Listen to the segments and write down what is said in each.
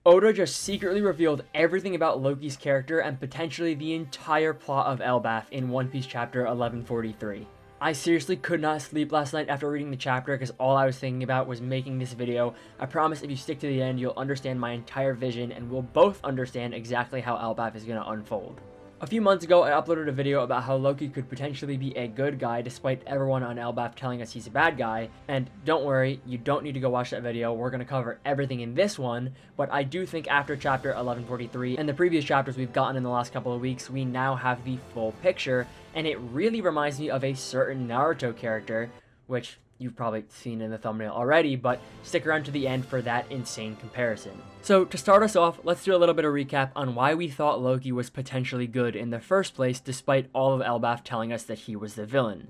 Oda just secretly revealed everything about Loki's character and potentially the entire plot of Elbaf in One Piece chapter 1143. I seriously could not sleep last night after reading the chapter because all I was thinking about was making this video. I promise if you stick to the end, you'll understand my entire vision and we'll both understand exactly how Elbaf is going to unfold. A few months ago, I uploaded a video about how Loki could potentially be a good guy despite everyone on Elbaf telling us he's a bad guy, and don't worry, you don't need to go watch that video, we're going to cover everything in this one, but I do think after chapter 1143 and the previous chapters we've gotten in the last couple of weeks, we now have the full picture, and it really reminds me of a certain Naruto character, which you've probably seen in the thumbnail already, but stick around to the end for that insane comparison. So to start us off, let's do a little bit of recap on why we thought Loki was potentially good in the first place, despite all of Elbaf telling us that he was the villain.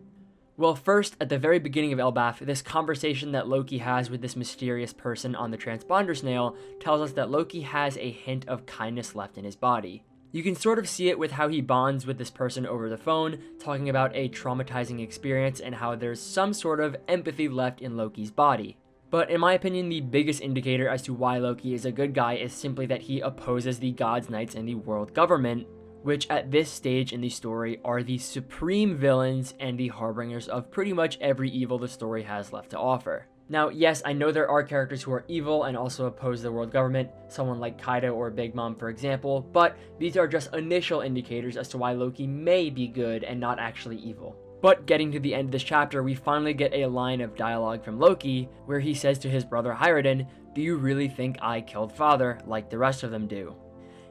Well, first, at the very beginning of Elbaf, this conversation that Loki has with this mysterious person on the transponder snail tells us that Loki has a hint of kindness left in his body. You can sort of see it with how he bonds with this person over the phone, talking about a traumatizing experience and how there's some sort of empathy left in Loki's body. But in my opinion, the biggest indicator as to why Loki is a good guy is simply that he opposes the God's Knights and the world government, which at this stage in the story are the supreme villains and the harbingers of pretty much every evil the story has left to offer. Now, yes, I know there are characters who are evil and also oppose the world government, someone like Kaido or Big Mom for example, but these are just initial indicators as to why Loki may be good and not actually evil. But getting to the end of this chapter, we finally get a line of dialogue from Loki where he says to his brother Hyrden, "Do you really think I killed father like the rest of them do?"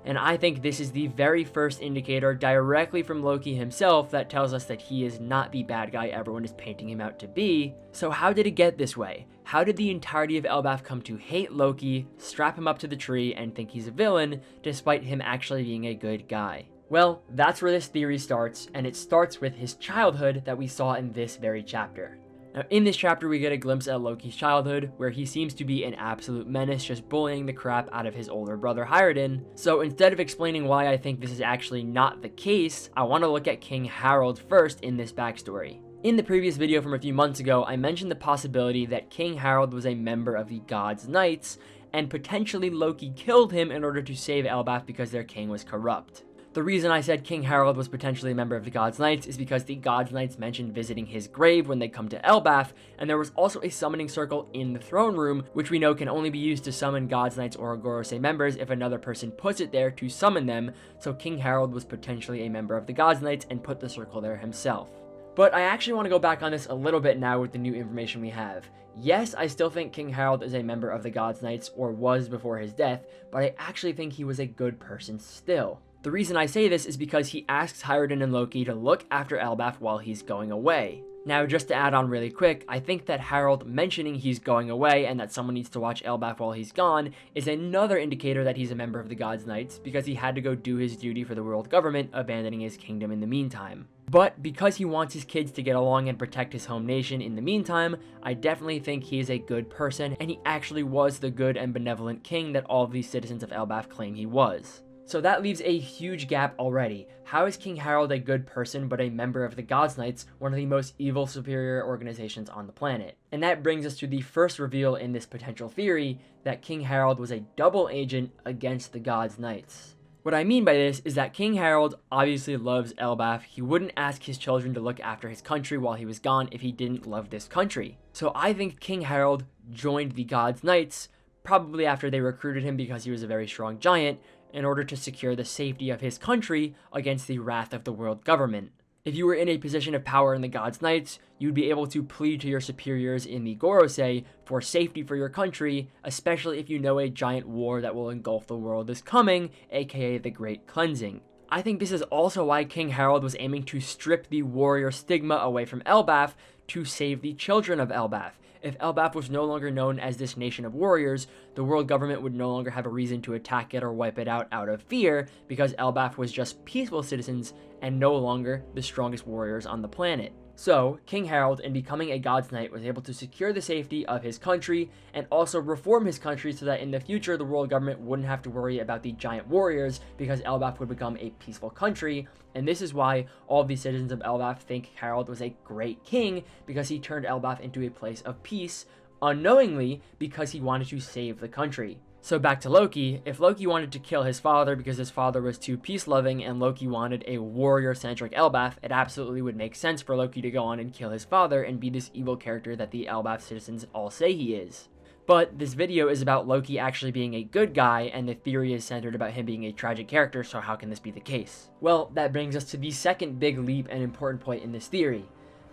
And I think this is the very first indicator directly from Loki himself that tells us that he is not the bad guy everyone is painting him out to be. So how did it get this way? How did the entirety of Elbaf come to hate Loki, strap him up to the tree, and think he's a villain, despite him actually being a good guy? Well, that's where this theory starts, and it starts with his childhood that we saw in this very chapter. Now, in this chapter, we get a glimpse at Loki's childhood, where he seems to be an absolute menace, just bullying the crap out of his older brother Hyrden. So instead of explaining why I think this is actually not the case, I want to look at King Harold first in this backstory. In the previous video from a few months ago, I mentioned the possibility that King Harold was a member of the God's Knights, and potentially Loki killed him in order to save Elbaf because their king was corrupt. The reason I said King Harold was potentially a member of the God's Knights is because the God's Knights mentioned visiting his grave when they come to Elbaf, and there was also a summoning circle in the throne room, which we know can only be used to summon God's Knights or Gorosei members if another person puts it there to summon them, so King Harold was potentially a member of the God's Knights and put the circle there himself. But I actually want to go back on this a little bit now with the new information we have. Yes, I still think King Harold is a member of the God's Knights, or was before his death, but I actually think he was a good person still. The reason I say this is because he asks Hyrden and Loki to look after Elbaf while he's going away. Now, just to add on really quick, I think that Harold mentioning he's going away and that someone needs to watch Elbaf while he's gone is another indicator that he's a member of the God's Knights, because he had to go do his duty for the world government, abandoning his kingdom in the meantime. But because he wants his kids to get along and protect his home nation in the meantime, I definitely think he is a good person, and he actually was the good and benevolent king that all of these citizens of Elbaf claim he was. So that leaves a huge gap already. How is King Harold a good person but a member of the God's Knights, one of the most evil superior organizations on the planet? And that brings us to the first reveal in this potential theory, that King Harold was a double agent against the God's Knights. What I mean by this is that King Harold obviously loves Elbaf. He wouldn't ask his children to look after his country while he was gone if he didn't love this country. So I think King Harold joined the God's Knights, probably after they recruited him because he was a very strong giant, in order to secure the safety of his country against the wrath of the world government. If you were in a position of power in the God's Knights, you'd be able to plead to your superiors in the Gorosei for safety for your country, especially if you know a giant war that will engulf the world is coming, aka the Great Cleansing. I think this is also why King Harold was aiming to strip the warrior stigma away from Elbaf to save the children of Elbaf. If Elbaf was no longer known as this nation of warriors, the world government would no longer have a reason to attack it or wipe it out of fear, because Elbaf was just peaceful citizens and no longer the strongest warriors on the planet. So, King Harold, in becoming a God's Knight, was able to secure the safety of his country and also reform his country so that in the future the world government wouldn't have to worry about the giant warriors, because Elbaf would become a peaceful country. And this is why all of the citizens of Elbaf think Harold was a great king, because he turned Elbaf into a place of peace, unknowingly, because he wanted to save the country. So back to Loki, if Loki wanted to kill his father because his father was too peace-loving and Loki wanted a warrior-centric Elbaf, it absolutely would make sense for Loki to go on and kill his father and be this evil character that the Elbaf citizens all say he is. But this video is about Loki actually being a good guy, and the theory is centered about him being a tragic character, so how can this be the case? Well, that brings us to the second big leap and important point in this theory,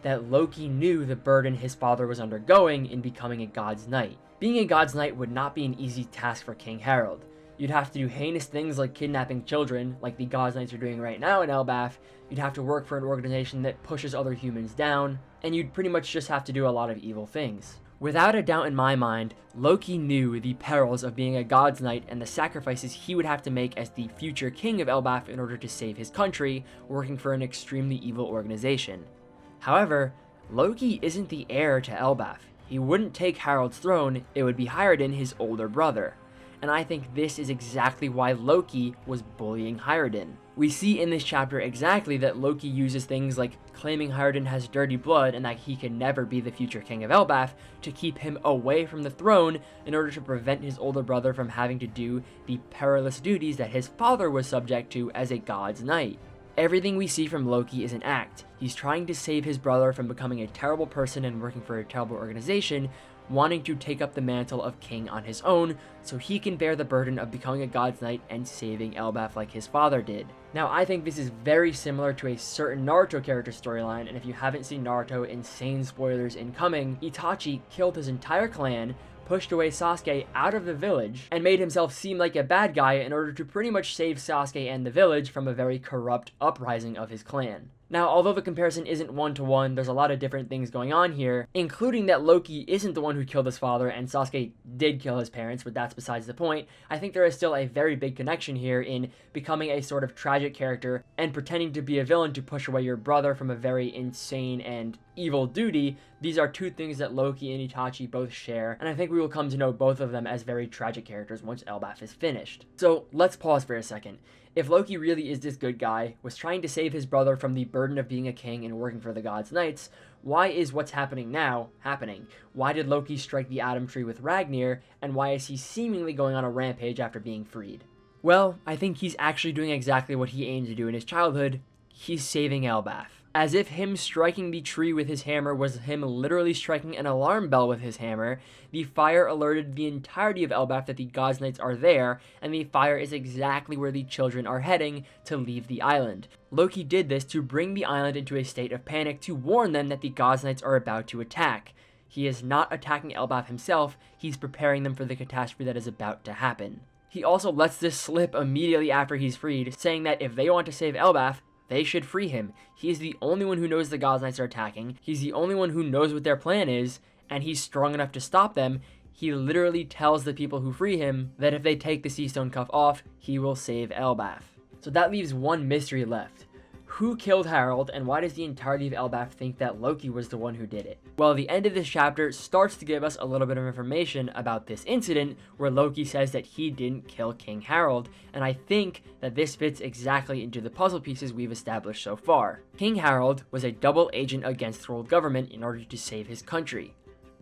that Loki knew the burden his father was undergoing in becoming a God's Knight. Being a God's Knight would not be an easy task for King Harold. You'd have to do heinous things like kidnapping children, like the God's Knights are doing right now in Elbaf. You'd have to work for an organization that pushes other humans down, and you'd pretty much just have to do a lot of evil things. Without a doubt in my mind, Loki knew the perils of being a God's Knight and the sacrifices he would have to make as the future king of Elbaf in order to save his country, working for an extremely evil organization. However, Loki isn't the heir to Elbaf. He wouldn't take Harold's throne, it would be Hiradin, his older brother. And I think this is exactly why Loki was bullying Hiradin. We see in this chapter exactly that Loki uses things like claiming Hiradin has dirty blood and that he can never be the future king of Elbaf to keep him away from the throne in order to prevent his older brother from having to do the perilous duties that his father was subject to as a God's Knight. Everything we see from Loki is an act. He's trying to save his brother from becoming a terrible person and working for a terrible organization, wanting to take up the mantle of king on his own so he can bear the burden of becoming a God's Knight and saving Elbaf like his father did. Now, I think this is very similar to a certain Naruto character storyline, and if you haven't seen Naruto, insane spoilers incoming. Itachi killed his entire clan, pushed away Sasuke out of the village, and made himself seem like a bad guy in order to pretty much save Sasuke and the village from a very corrupt uprising of his clan. Now, although the comparison isn't one-to-one, there's a lot of different things going on here, including that Loki isn't the one who killed his father and Sasuke did kill his parents, but that's besides the point. I think there is still a very big connection here in becoming a sort of tragic character and pretending to be a villain to push away your brother from a very insane and evil duty. These are two things that Loki and Itachi both share, and I think we will come to know both of them as very tragic characters once Elbaf is finished. So let's pause for a second. If Loki really is this good guy, was trying to save his brother from the burden of being a king and working for the God's Knights, why is what's happening now happening? Why did Loki strike the Atom Tree with Ragnir, and why is he seemingly going on a rampage after being freed? Well, I think he's actually doing exactly what he aimed to do in his childhood. He's saving Elbaf. As if him striking the tree with his hammer was him literally striking an alarm bell with his hammer, the fire alerted the entirety of Elbaf that the God's Knights are there, and the fire is exactly where the children are heading to leave the island. Loki did this to bring the island into a state of panic to warn them that the God's Knights are about to attack. He is not attacking Elbaf himself, he's preparing them for the catastrophe that is about to happen. He also lets this slip immediately after he's freed, saying that if they want to save Elbaf, they should free him. He's the only one who knows the God's Knights are attacking. He's the only one who knows what their plan is, and he's strong enough to stop them. He literally tells the people who free him that if they take the Sea Stone Cuff off, he will save Elbaf. So that leaves one mystery left. Who killed Harold, and why does the entirety of Elbaf think that Loki was the one who did it? Well, the end of this chapter starts to give us a little bit of information about this incident, where Loki says that he didn't kill King Harold, and I think that this fits exactly into the puzzle pieces we've established so far. King Harold was a double agent against the world government in order to save his country.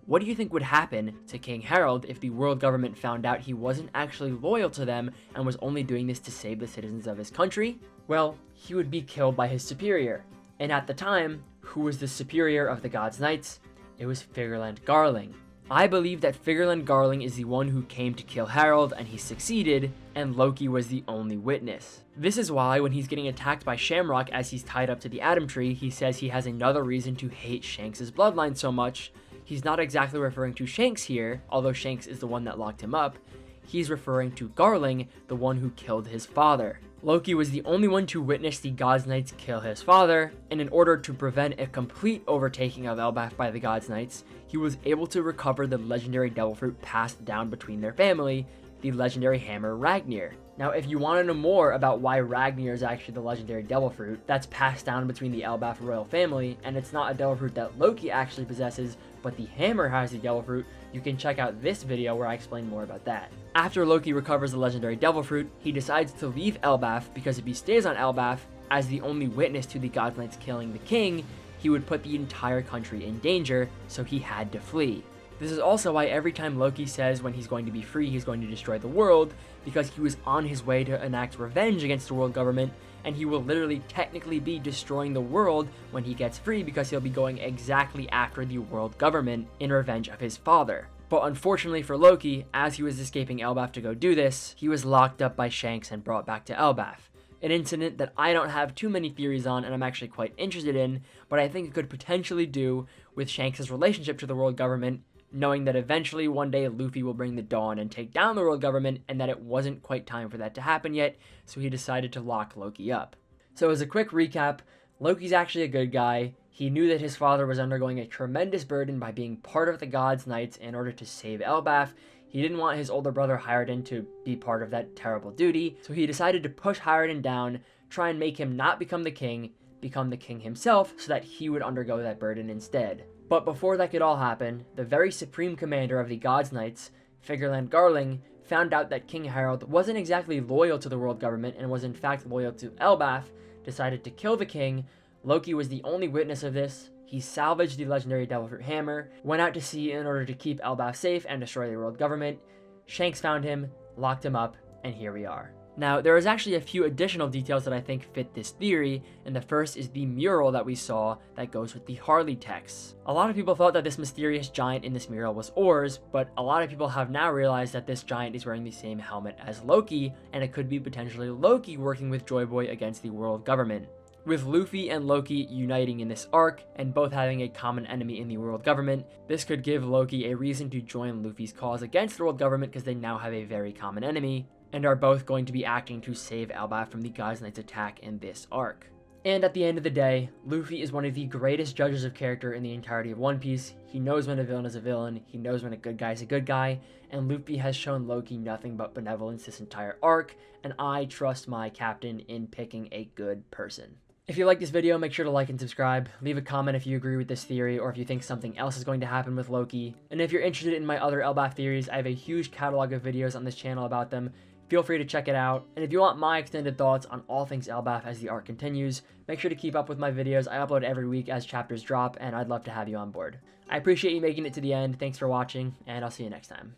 What do you think would happen to King Harold if the world government found out he wasn't actually loyal to them and was only doing this to save the citizens of his country? Well, he would be killed by his superior. And at the time, who was the superior of the God's Knights? It was Figurland Garling. I believe that Figurland Garling is the one who came to kill Harold and he succeeded, and Loki was the only witness. This is why when he's getting attacked by Shamrock as he's tied up to the Atom Tree, he says he has another reason to hate Shanks' bloodline so much. He's not exactly referring to Shanks here, although Shanks is the one that locked him up. He's referring to Garling, the one who killed his father. Loki was the only one to witness the God's Knights kill his father, and in order to prevent a complete overtaking of Elbaf by the God's Knights, he was able to recover the legendary devil fruit passed down between their family, the legendary hammer Ragnir. Now, if you want to know more about why Ragnir is actually the legendary devil fruit that's passed down between the Elbaf royal family, and it's not a devil fruit that Loki actually possesses, but the hammer has the devil fruit, you can check out this video where I explain more about that. After Loki recovers the legendary devil fruit, he decides to leave Elbaf because if he stays on Elbaf, as the only witness to the God's Knights killing the king, he would put the entire country in danger, so he had to flee. This is also why every time Loki says when he's going to be free, he's going to destroy the world, because he was on his way to enact revenge against the world government, and he will literally technically be destroying the world when he gets free, because he'll be going exactly after the world government in revenge of his father. But unfortunately for Loki, as he was escaping Elbaf to go do this, he was locked up by Shanks and brought back to Elbaf. An incident that I don't have too many theories on and I'm actually quite interested in, but I think it could potentially do with Shanks' relationship to the world government, knowing that eventually one day Luffy will bring the dawn and take down the world government, and that it wasn't quite time for that to happen yet, so he decided to lock Loki up. So as a quick recap, Loki's actually a good guy. He knew that his father was undergoing a tremendous burden by being part of the Gods' Knights in order to save Elbaf. He didn't want his older brother Hyrutin to be part of that terrible duty, so he decided to push Hyrutin down, try and make him not become the king himself, so that he would undergo that burden instead. But before that could all happen, the very supreme commander of the Gods' Knights, Figurland Garling, found out that King Harold wasn't exactly loyal to the world government and was in fact loyal to Elbaf, decided to kill the king. Loki was the only witness of this. He salvaged the legendary Devil Fruit Hammer, went out to sea in order to keep Elbaf safe and destroy the world government. Shanks found him, locked him up, and here we are. Now, there is actually a few additional details that I think fit this theory, and the first is the mural that we saw that goes with the Harley texts. A lot of people thought that this mysterious giant in this mural was Ors, but a lot of people have now realized that this giant is wearing the same helmet as Loki, and it could be potentially Loki working with Joy Boy against the world government. With Luffy and Loki uniting in this arc, and both having a common enemy in the world government, this could give Loki a reason to join Luffy's cause against the world government, because they now have a very common enemy, and are both going to be acting to save Elbaf from the Gods' Knight's attack in this arc. And at the end of the day, Luffy is one of the greatest judges of character in the entirety of One Piece. He knows when a villain is a villain, he knows when a good guy is a good guy, and Luffy has shown Loki nothing but benevolence this entire arc, and I trust my captain in picking a good person. If you like this video, make sure to like and subscribe. Leave a comment if you agree with this theory or if you think something else is going to happen with Loki. And if you're interested in my other Elbaf theories, I have a huge catalog of videos on this channel about them. Feel free to check it out. And if you want my extended thoughts on all things Elbaf as the arc continues, make sure to keep up with my videos. I upload every week as chapters drop, and I'd love to have you on board. I appreciate you making it to the end. Thanks for watching, and I'll see you next time.